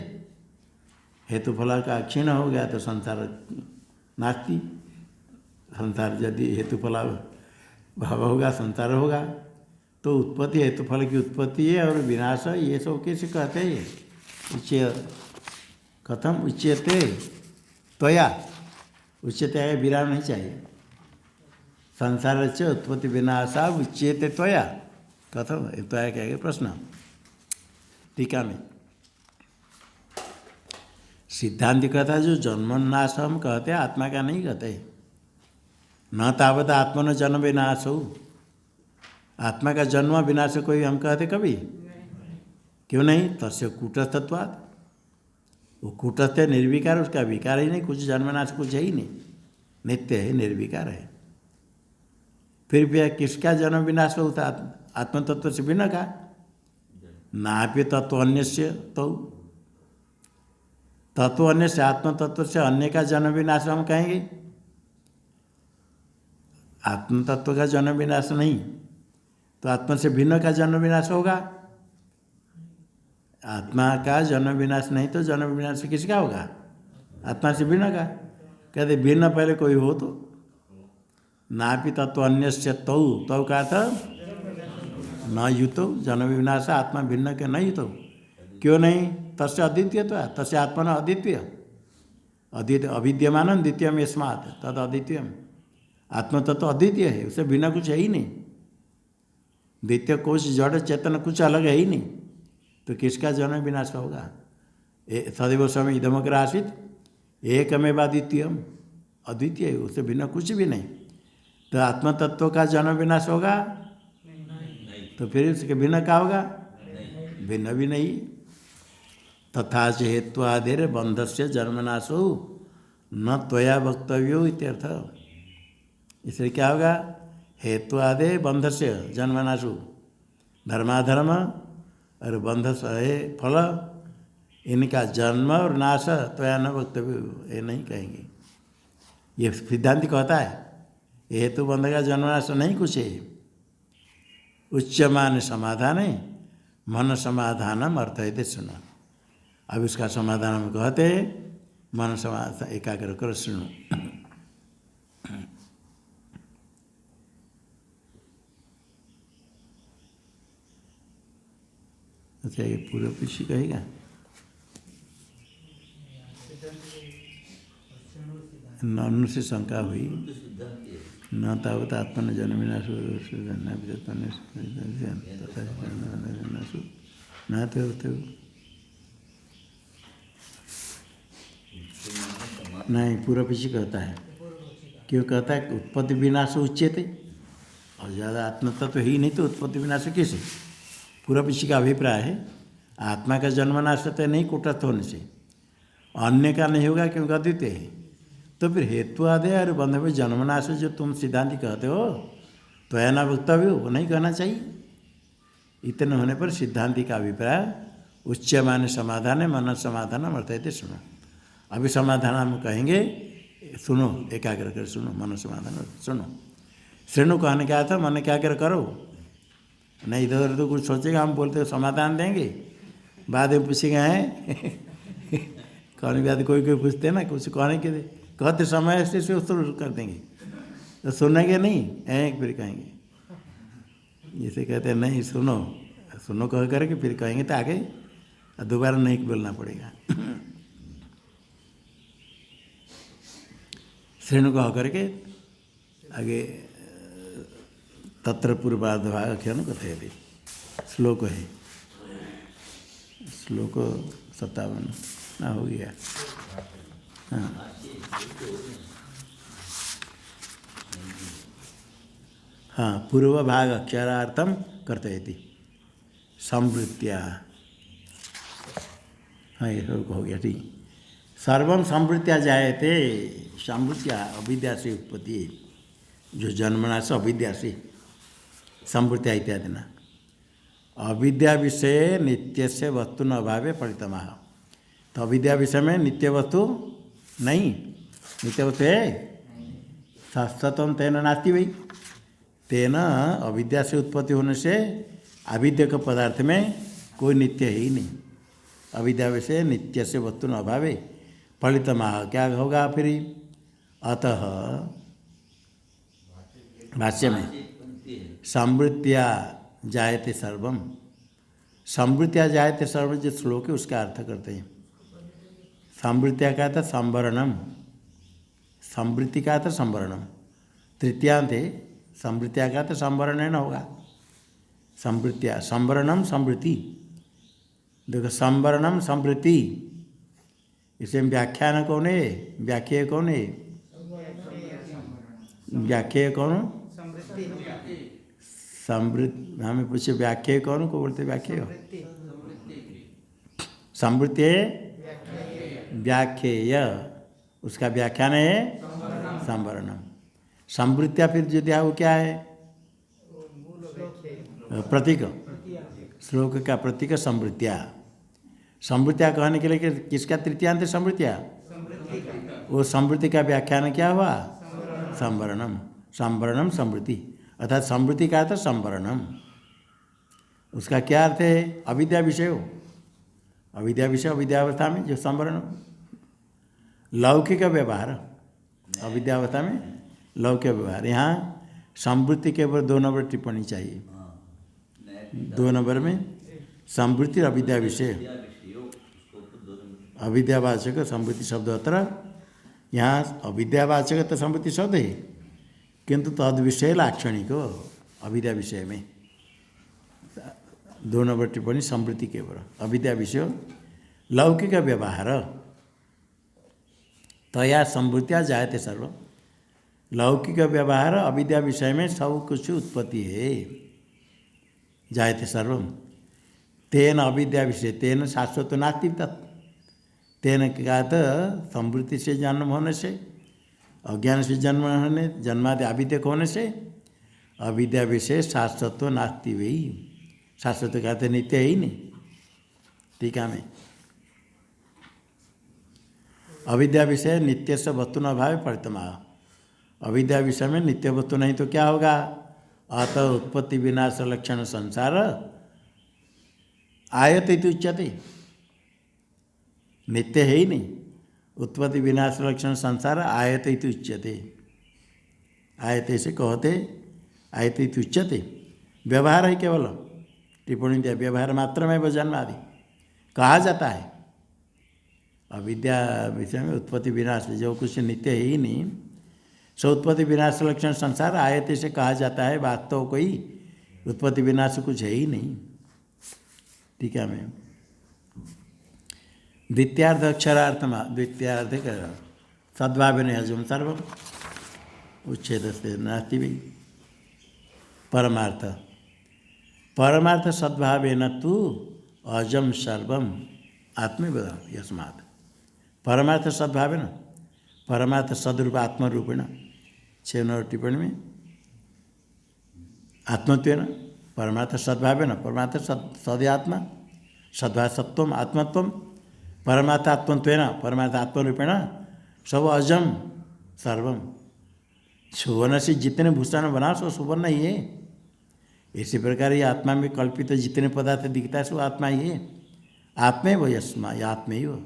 हेतु फल का क्षीण हो गया तो संसार नास्ति। संसार यदि हेतु फल भाव होगा संसार होगा, तो उत्पत्ति हेतु फल की उत्पत्ति है और विनाश ये सब कैसे कहते हैं? उच्य कथम उच्यते त्वया। उच्यते है विराम नहीं चाहिए। संसार से उत्पत्ति विनाशा उच्यते त्वया, कथम त्वया क्या है प्रश्न टीका में। सिद्धांत कहता है जो जन्म नाश हम कहते हैं आत्मा का नहीं कहते। न तावत आत्मन जन्म विनाश हो, आत्मा का जन्म विनाश कोई हम कहते कभी? क्यों नहीं? तस्य कूटस्थत्वात्, वो कूटस्थ है निर्विकार, उसका विकार ही नहीं, कुछ जन्मनाश कुछ है ही नहीं, नित्य है निर्विकार है। फिर भी किसका जन्म विनाश होता? आत्मतत्व से बिना का नाप्य तत्व अन्य से, तो तत्व अन्य से आत्म तत्व से अन्य का जन्म विनाश हम कहेंगे। आत्म तत्व का जन्म विनाश नहीं तो आत्मा से भिन्न का जन्म विनाश होगा। आत्मा का जन्म विनाश नहीं तो जन्म विनाश किसका होगा? आत्मा से भिन्न का। कहते भिन्न पहले कोई हो तो नापि तत्व अन्य से तौ का था न युतो जन्म विनाश आत्मा भिन्न के नहीं तो क्यों नहीं? तस्य अद्वितीय तो है, तस्य आत्मा न अद्वितीय अविद्यमान द्वितीयम यस्मात् तद अद्वितीयम। आत्मा तत्व अद्वितीय है, उससे बिना कुछ है ही नहीं। द्वितीय कोश जड़ चेतन कुछ अलग है ही नहीं, तो किसका जन्म विनाश होगा? सदैव समय इदमग्र आसित एकमेव अद्वितीयम, अद्वितीय है, उससे बिना कुछ भी नहीं। तो आत्मा तत्व का जन्म विनाश होगा? तो फिर उसके भिन्न का होगा? भिन्न भी नहीं। तथा च हेत्वादेर बंध से जन्मनाशो न त्वया वक्तव्यो इत्यर्थ। इसलिए क्या होगा? हेत्वादे बंध से जन्मनाशो, धर्माधर्म और बंध से फल, इनका जन्म और नाश त्वया न वक्तव्य, ये नहीं कहेंगे। ये सिद्धांत कहता है ये हेतु बंध का जन्मनाश नहीं कुछ है। उच्चमान समाधान है मन समाधानम अर्थ है सुनो। अब इसका समाधान हम कहते हैं मन समाधान एकाग्र कर सुनो। अच्छा ये पूरा पीछे कहेगा न से शंका हुई न तावत आत्मन जन्म विनाश न तो नहीं। पूरा पीछे कहता है, क्यों कहता है? उत्पत्ति विनाश उच्यते, और ज़्यादा आत्मा तो ही नहीं तो उत्पत्ति विनाश कैसे? पूरा पीछे का अभिप्राय है आत्मा का जन्मनाश तो नहीं कूटस्थ होने से, अन्य का नहीं होगा क्योंकि अद्वितीय है। तो फिर हेतु आदि और बंध में जन्मना से जो तुम सिद्धांति कहते हो तो है ना वक्तव्य वो नहीं कहना चाहिए। इतने होने पर सिद्धांति का अभिप्राय उच्च माने समाधान है, मन समाधान अर्थात सुनो। अभी समाधान हम कहेंगे, सुनो, एकाग्र कर सुनो, मन समाधान सुनो। श्रेणु कहने क्या था, मन एकाग्र करो, नहीं इधर उधर कुछ सोचेगा, हम बोलते समाधान देंगे, बाद में पूछेगा हैं कहने के बाद कोई कोई पूछते हैं ना, कुछ कहने के कहते समय से उत्तर कर देंगे, तो सुनेंगे नहीं, एक फिर कहेंगे। जैसे कहते हैं नहीं सुनो, सुनो कह करके फिर कहेंगे तो आगे दोबारा नहीं बोलना पड़ेगा। श्रेणु कह करके आगे तत्र पूर्वार्धभागाख्यान कथयति। श्लोक है, श्लोक 57 ना हो गया। हाँ हाँ, पूर्व भाग अक्षरार्थम कर्तयति संवृत्त्या। हाँ ये श्लोक हो गया, ठीक। सर्वम संवृत्त्या जायते, संवृत्त्या अविद्या से उत्पत्ति, जो जन्मना से अविद्या से संवृत्त्या इत्यादि ना। अविद्या विषय नित्य से वस्तु न अभावे परितमा। तो अविद्या विषय में नित्य वस्तु नहीं, नित्य वस्तु है शाश्वतम तेन नास्ति वही। तेन अविद्या से उत्पत्ति होने से अविद्या के पदार्थ में कोई नित्य है ही नहीं। अविद्या विषय नित्य से वस्तु न अभावे फलितमा, क्या होगा फिर? अतः भाष्य में संवृत्त्या जायते सर्वम, संवृत्त्या जायते सर्वम जो श्लोक है उसका अर्थ करते हैं। संवृत्त्या का था संवरणम, संवृत्ति का था संवरणम, तृतीयांत है। संवृत्त्या का तो संवरण न होगा, संवृत्त्या संवरणम संवृत्ति। देखो संवरणम संवृत्ति, इसे व्याख्यान कौन है, व्याख्या कौन है, व्याख्या कौन? संवृत्ति। हमें पूछे व्याख्या कौन को बोलते? व्याख्या संवृत्ति है, व्याख्येय उसका व्याख्यान है संवरणम। संवृत्तिया फिर जो दिया वो क्या है? प्रतीक, श्लोक का प्रतीक संवृत्तिया। संवृत्तिया कहने के लिए किसका तृतीयांत संवृत्तिया? वो संवृत्ति का व्याख्यान क्या हुआ? संवरणम। संवरणम संवृत्ति, अर्थात संवृत्ति का अर्थ संवरणम। उसका क्या अर्थ है? अविद्या विषय हो, अविद्या विषय अविद्यावस्था में जो संवरण लौकिक व्यवहार, अविद्यावस्था में लौकिक व्यवहार। यहाँ संवृत्ति के ऊपर 2 नंबर टिप्पणी चाहिए। 2 नंबर में संवृत्ति अविद्या विषय, अविद्यावाचक संवृत्ति शब्द अत्र। यहाँ अविद्यावाचक तो संवृत्ति शब्द है, किंतु तद विषय लाक्षणिक अविद्या विषय में 2 नंबर टिप्पणी संवृत्ति के ऊपर अविद्या विषय लौकिक व्यवहार। तया संवृत्तिया जायते सर्व, लौकिक व्यवहार अविद्या विषय में सब कुछ उत्पत्ति है। जायते सर्वम तेन अविद्या विषय, तेन शाश्वत नास्ति तत्। तेन का तो संवृत्ति से जन्म होने से, अज्ञान से जन्म होने, जन्मादि अविद्या होने से अविद्या विषय शाश्वत नास्ति वही। शाश्वत का तो नित्य है ही नहीं। टीका में अविद्या विषय नित्य से वस्तु न भाव परितमा, अविद्या विषय में नित्य वस्तु नहीं तो क्या होगा? अतः उत्पत्ति विनाश लक्षण संसार आयत इति उच्यते, नित्य है ही नहीं। उत्पत्ति विनाश लक्षण संसार आयत इति उच्यते, आयत से कहते, आयत इति उच्यते। व्यवहार है केवल, टिप्पणी दिया व्यवहार मात्र में वो जन्म आदि कहा जाता है। अविद्या विषय में उत्पत्ति विनाश जो कुछ नित्य है ही नहीं, सो उत्पत्ति विनाश लक्षण संसार आयत से कहा जाता है। वास्तव कोई उत्पत्ति विनाश कुछ है ही नहीं। ठीक है। मैं द्वितीयार्ध अक्षरार्थमा, द्वितीयार्ध सद्भावेन हजम सर्व उच्छेद से नास्ति भी। परमार्थ, परमार्थ सद्भावेन तु अजम सर्वम आत्मविद यस्मात्। परमार्थ सद्भाव है ना, परमार्थ सदरूप आत्मरूपेण 6 नंबर टिप्पणी में आत्मत्वेन परमार्थ सद्भाव है ना, परमार्थ सद्यात्मा सद्भाव सत्वम आत्मत्व परमार्थ आत्मत्वेन परमार्थ आत्मरूपेण सब अजम सर्वम। सुवर्ण से जितने भूषण बना सो सुवर्ण ही है। इसी प्रकार ये आत्मा में कल्पित जितने पदार्थ दिखता है सो आत्मा ही है। आत्मे वो यस्मा या आत्मे ही वो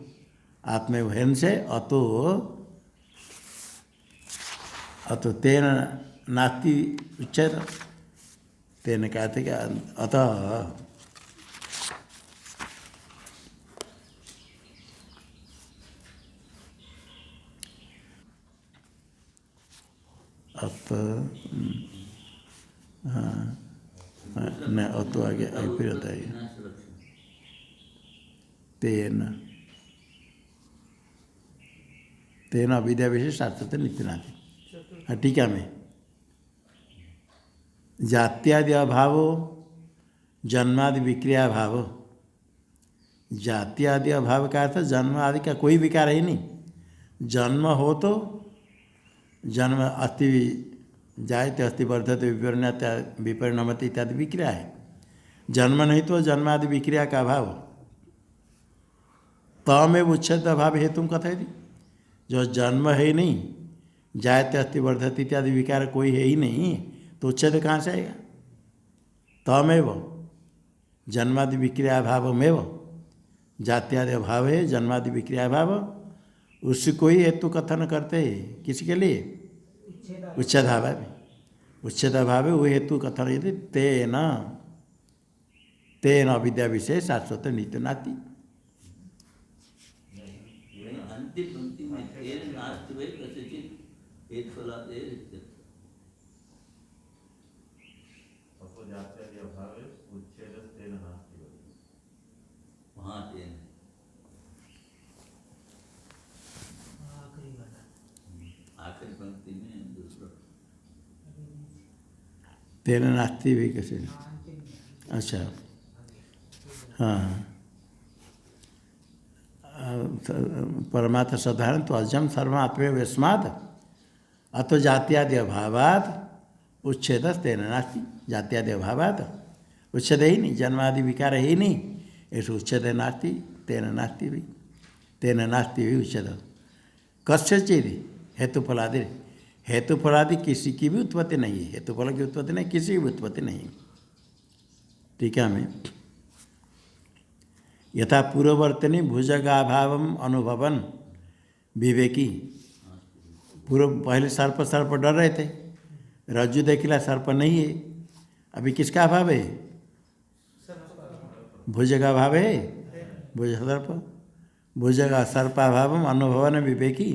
आत्मे वहन से अतो तेन नास्ति उच्चेत। तेन कहते क्या अतः न अतो आगे फिर होता है तेन अविद्या विशेष सार्थक नित्यनाथि। टीका में जात्यादि अभाव जन्मादि विक्रिया भाव। जात्यादि अभाव का अर्थ जन्म आदि का कोई विकार ही नहीं। जन्म हो तो जन्म अस्थि जायते अस्थि वर्धते विपरिणमते इत्यादि विक्रिया है। जन्म नहीं तो जन्मादि विक्रिया का अभाव। तमेव उच्छेद अभाव हेतु कथयति। जो जन्म है ही नहीं, जायते अस्थि वर्धते इत्यादि विकार कोई है ही नहीं, तो उच्छेद कहाँ से आएगा। तमेव जन्मादि विक्रिया भाव में जात्यादि अभाव है, जन्मादि विक्रिया भाव, उसको ही हेतु कथन करते हैं। किसी के लिए उच्छेदाभाव है। उच्छेदाभाव है वो हेतु कथन यदि तेन तेन अविद्या विषय शाश्वत नित्य नाति। तेन नास्ति भी कैसे। अच्छा हाँ परमात्मा साधारण तो अजम सर्वात्मे वस्मात् अतो जात्यादि अभावात् उच्छेद तेन नास्ति। जात्यादि अभावात् उच्छेद ही नहीं, जन्मादि विकार ही नहीं, ऐसे उच्छेद नास्ति तेन नास्ति भी। तेन नास्ति भी उच्छेद कस्यचित् हेतुफलादि। हेतुफलादि किसी की भी उत्पत्ति नहीं है। हेतुफल की उत्पत्ति नहीं, किसी की उत्पत्ति नहीं। टीका में यथा पूर्ववर्तनी भुजगाभाव अनुभवन विवेकी। पूर्व पहले सर्प सर्प डर रहे थे, रज्जु देखिला सर्प नहीं है, अभी किसका अभाव है। भुजगा भाव है, भुज सर्प भुजगा सर्पाभाव अनुभवन विवेकी।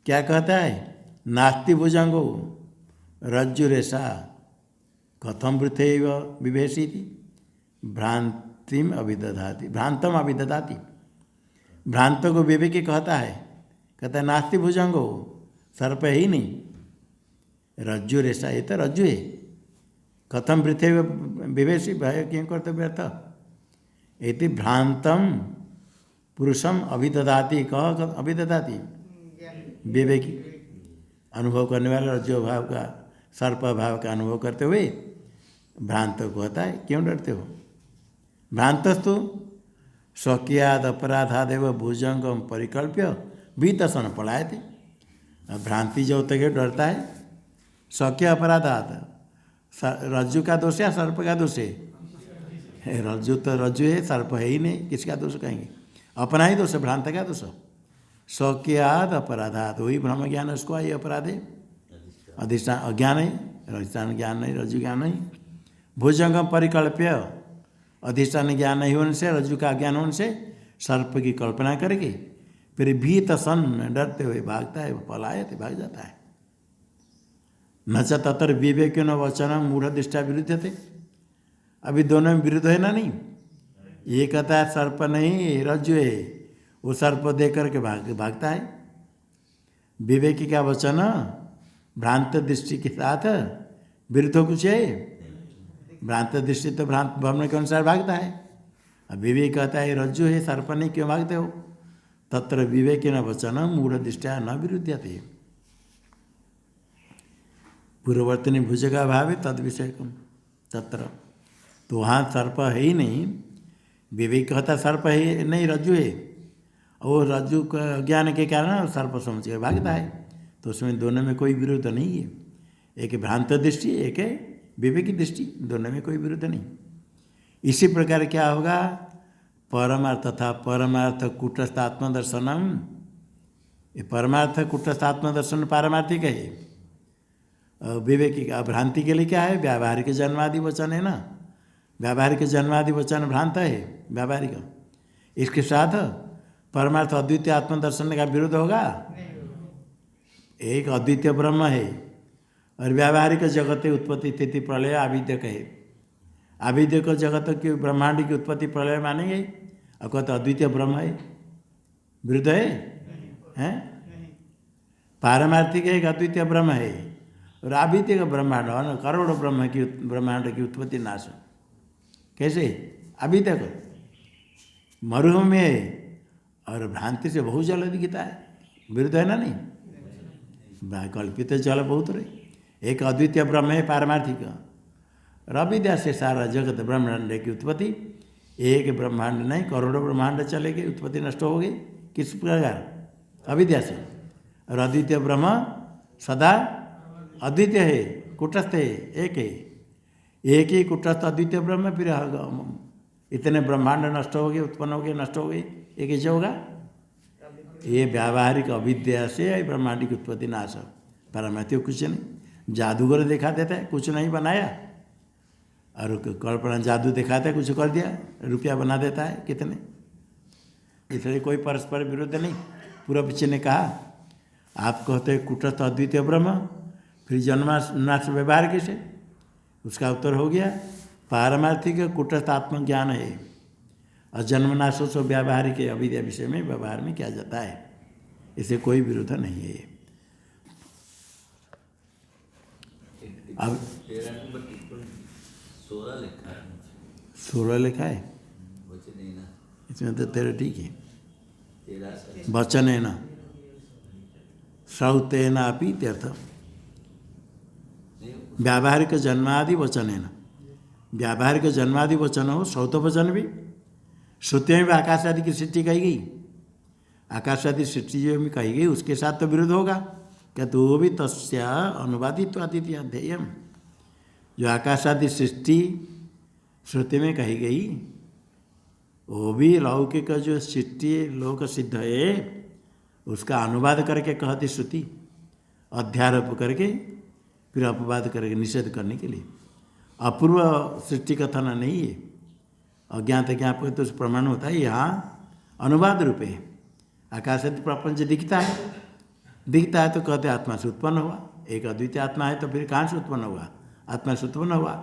क्या कहता है नास्ति भुजंगो रज्जुरेशा कथम वृथैव विभेषिति भ्रांतिम अभिदधाति। भ्रांतम अभिदधाति। भ्रांत को विवेकी कहता है, कहता है नास्ति भुजंगो सर्प ही नहीं, रज्जु रेशा ये तो रज्जु है। कथम वृथैव विभेषि भय क्यों करते व्यर्थ। इति भ्रांतम पुरुषम अभिदधाति। कह अभिदधाति विवेकी अनुभव करने वाले रज्जु भाव का सर्प भाव का अनुभव करते हुए भ्रांत को होता है क्यों डरते हो। भ्रांतस्तु स्वकीयाद अपराधादेव भुजंगम परिकल्प्य बीतसन पलायते। भ्रांति जो तक डरता है स्वकीय अपराधात, रज्जु का दोष या सर्प का दोष है। रज्जु तो रज्जु है, सर्प है ही नहीं, किसका दोष कहेंगे। अपना ही दोष, भ्रांत का दोष। स्वकीयाद अपराधात, वही ब्रह्म ज्ञान उसको आई अपराध है। अधिष्ठान अज्ञान है, अधिष्ठान ज्ञान नहीं, रज्जु ज्ञान नहीं। भुजंगम परिकल्प्य, अधिष्ठान ज्ञान नहीं होने से, रज्जु का ज्ञान होने से सर्प की कल्पना करके फिर भीत सन डरते हुए भागता है, पलायते भाग जाता है। न च तत्र विवेक न वचन मूढ़ दृष्टा विरुद्ध थे। अभी दोनों में विरुद्ध है ना। नहीं, ये कहता है सर्प नहीं रज्जु है, वो सर्प दे करके भागता है। विवेकी का वचन भ्रांत दृष्टि के साथ विरुद्ध कुछ है। भ्रांत दृष्टि तो भ्रांत भावना के अनुसार भागता है। अब विवेक कहता है रज्जु है सर्प नहीं, क्यों भागते हो। तत्र विवेकेन वचनं मूढ़दृष्टया न विरुध्यते। पूर्ववर्तनी भुजगा भावे तद विषयकम तत्र, तो वहाँ सर्प है ही नहीं। विवेक कहता सर्प है नहीं, रज्जु है, और रज्जु का ज्ञान के कारण सर्प समझ कर भागता है। तो उसमें दोनों में कोई विरोध नहीं है। एक भ्रांत दृष्टि, एक है विवेकी दृष्टि, दोनों में कोई विरोध नहीं। इसी प्रकार क्या होगा, परमार्थ तथा परमार्थ कूटस्थ आत्मदर्शनम। ये परमार्थ कूटस्थ आत्मदर्शन पारमार्थिक है। विवेकी का भ्रांति के लिए क्या है, व्यावहारिक जन्मादि वचन है ना। व्यावहारिक जन्मादि वचन भ्रांत है व्यावहारिक। इसके साथ परमार्थ अद्वितीय आत्मदर्शन का विरोध होगा। एक अद्वितीय ब्रह्म है और व्यावहारिक जगत उत्पत्ति स्थिति प्रलय आविद्यक है। आविद्यक जगत की ब्रह्मांड की उत्पत्ति प्रलय मानेंगे और कहते अद्वितीय ब्रह्म है, विरुद्ध है? पारमार्थिक एक अद्वितीय ब्रह्म है और आविद्यक ब्रह्मांड करोड़ ब्रह्मांड की उत्पत्ति नाश। कैसे? आविद्यक मरुह में है और भ्रांति से बहुत जल दिखता है, विरुद्ध है ना? नहीं, कल्पित जल बहुत रहे। एक अद्वितीय ब्रह्म है पारमार्थिक, और अविद्या से सारा जगत ब्रह्मांड की उत्पत्ति। एक ब्रह्मांड नहीं, करोड़ों ब्रह्मांड चले गए, उत्पत्ति नष्ट हो गई। किस प्रकार? अविद्या से। और अद्वितीय ब्रह्म सदा अद्वितीय है, कूटस्थ है, एक है। एक ही कूटस्थ अद्वितीय ब्रह्म, फिर इतने ब्रह्मांड नष्ट हो गए, उत्पन्न हो गए, नष्ट हो गए, ये कैसे होगा? ये व्यावहारिक अविद्या से ब्रह्मांड की उत्पत्ति नाश। पारमार्थिक कुछ नहीं। जादूगर दिखा देता है, कुछ नहीं बनाया, और कल्पना जादू दिखाता है, कुछ कर दिया, रुपया बना देता है कितने। इसलिए कोई परस्पर विरुद्ध नहीं। पूर्व पीछे ने कहा, आप कहते हैं कूटस्थ अद्वितीय ब्रह्म, फिर जन्मनाश व्यवहार कैसे? उसका उत्तर हो गया पारमार्थिक कूटस्थ आत्मज्ञान है और जन्मनाश से व्यावहारिक अविद्या विषय में व्यवहार में किया जाता है। इसे कोई विरोध नहीं है। अब 16 लिखा है इसमें, तो तेरा ठीक है। वचन है ना, श्रौतेन अपि तीर्थ, व्यावहारिक जन्मादि वचन है ना। व्यावहारिक जन्मादि वचन हो, श्रौत वचन भी। श्रुति में भी आकाश आदि की सृष्टि कही गई, आकाश आदि सृष्टि जो भी कही गई उसके साथ तो विरोध होगा क्या? तो वो भी तस्या अनुवादित अतिथि अध्ययम, जो आकाश आदि सृष्टि श्रुति में कही गई वो भी लौकिक जो सृष्टि लोक सिद्ध है उसका अनुवाद करके कहती श्रुति, अध्यारोप करके फिर अपवाद करके निषेध करने के लिए। अपूर्व सृष्टि कथन नहीं है, अज्ञात ज्ञापक तो प्रमाण होता है। यहाँ अनुवाद रूप है। आकाश से प्रपंच दिखता है तो कहते आत्मा से उत्पन्न हुआ। एक अद्वितीय आत्मा है तो फिर कहाँ से उत्पन्न हुआ? आत्मा से उत्पन्न हुआ।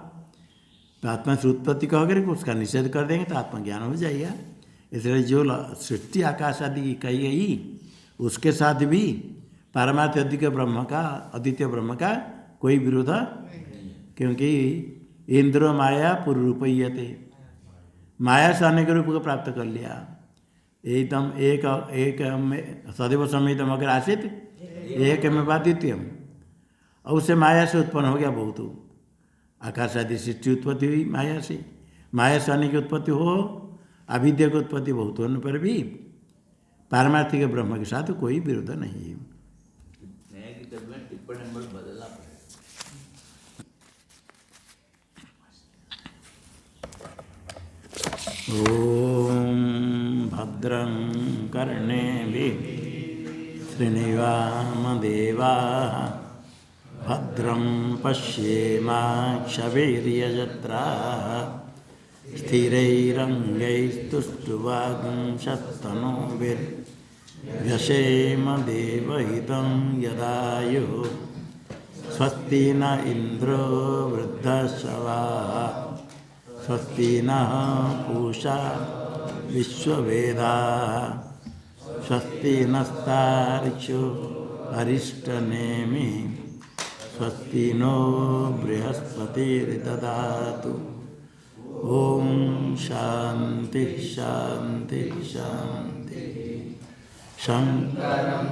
तो आत्मा से उत्पत्ति कहोगे उसका निषेध कर देंगे तो आत्मज्ञान हो जाएगा। इसलिए जो सृष्टि आकाश आदि की कही गई उसके साथ भी पारमार्थ अद्वितीय ब्रह्म का कोई विरोध, क्योंकि इंद्र माया पूर्व रूपयते, माया से अनेक रूप को प्राप्त कर लिया। एकदम एक में सदैव समेतम अगर आसित एक में द्वितीयम, और उससे माया से उत्पन्न हो गया बहुत। आकाश आदि सृष्टि उत्पत्ति हुई माया से अनेक उत्पत्ति हो, अविद्या की उत्पत्ति बहुत होने पर भी पारमार्थिक ब्रह्म के साथ कोई विरोध नहीं है। ओम भद्रं कर्णेभिः शृणुयामदेवाः भद्रं पश्येमाक्षवीर्यजत्राः स्थिरैरङ्गैस्तुष्ट्वागुंशस्तनूभिर्व्यसेम देवहितं यदायुः स्वस्ति न इन्द्रो वृद्धश्रवाः स्वस्ति नः पूषा विश्ववेदाः स्वस्ति नस्तार्क्ष्यो अरिष्टनेमिः स्वस्ति नो बृहस्पतिर्ददातु। ओम शांति शांति शांति। शंकरं